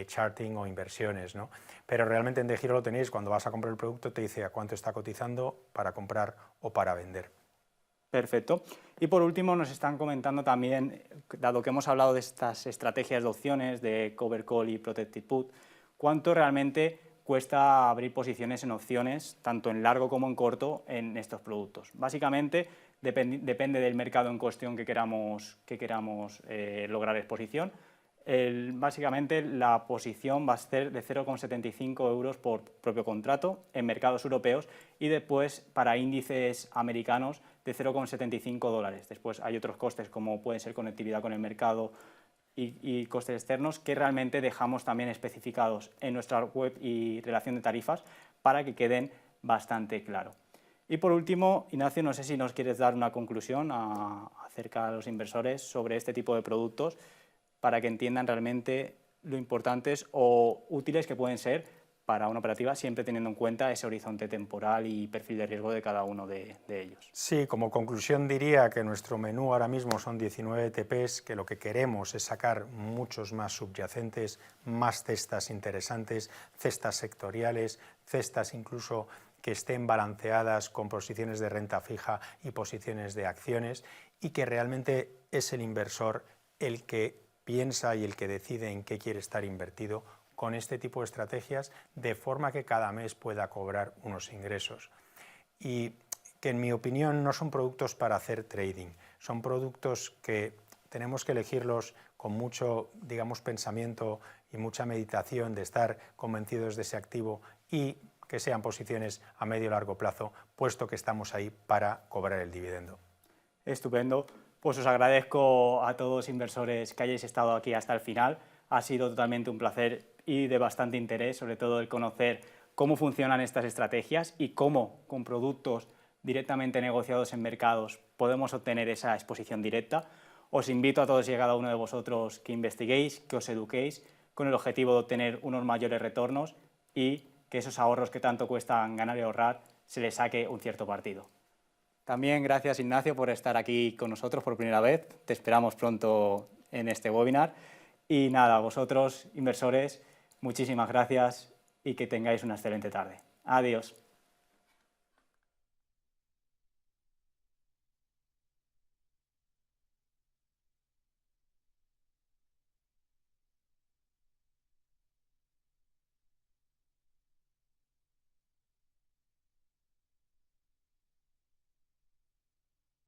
charting o inversiones, ¿no? Pero realmente en DeGiro lo tenéis, cuando vas a comprar el producto te dice a cuánto está cotizando para comprar o para vender. Perfecto. Y por último nos están comentando también, dado que hemos hablado de estas estrategias de opciones, de Cover Call y Protected Put, ¿cuánto realmente cuesta abrir posiciones en opciones, tanto en largo como en corto, en estos productos? Básicamente depende del mercado en cuestión que queramos lograr exposición. Básicamente la posición va a ser de 0,75 euros por propio contrato en mercados europeos y después para índices americanos de 0,75 dólares. Después hay otros costes como pueden ser conectividad con el mercado y costes externos que realmente dejamos también especificados en nuestra web y relación de tarifas para que queden bastante claro. Y por último, Ignacio, no sé si nos quieres dar una conclusión acerca de los inversores sobre este tipo de productos para que entiendan realmente lo importantes o útiles que pueden ser para una operativa, siempre teniendo en cuenta ese horizonte temporal y perfil de riesgo de cada uno de ellos. Sí, como conclusión diría que nuestro menú ahora mismo son 19 ETPs, que lo que queremos es sacar muchos más subyacentes, más cestas interesantes, cestas sectoriales, cestas incluso que estén balanceadas con posiciones de renta fija y posiciones de acciones, y que realmente es el inversor el que piensa y el que decide en qué quiere estar invertido con este tipo de estrategias, de forma que cada mes pueda cobrar unos ingresos. Y que en mi opinión no son productos para hacer trading, son productos que tenemos que elegirlos con mucho, digamos, pensamiento y mucha meditación de estar convencidos de ese activo y que sean posiciones a medio o largo plazo, puesto que estamos ahí para cobrar el dividendo. Estupendo. Pues os agradezco a todos inversores que hayáis estado aquí hasta el final. Ha sido totalmente un placer y de bastante interés, sobre todo el conocer cómo funcionan estas estrategias y cómo con productos directamente negociados en mercados podemos obtener esa exposición directa. Os invito a todos y a cada uno de vosotros que investiguéis, que os eduquéis con el objetivo de obtener unos mayores retornos y que esos ahorros que tanto cuestan ganar y ahorrar se les saque un cierto partido. También gracias, Ignacio, por estar aquí con nosotros por primera vez. Te esperamos pronto en este webinar. Y nada, a vosotros, inversores, muchísimas gracias y que tengáis una excelente tarde. Adiós.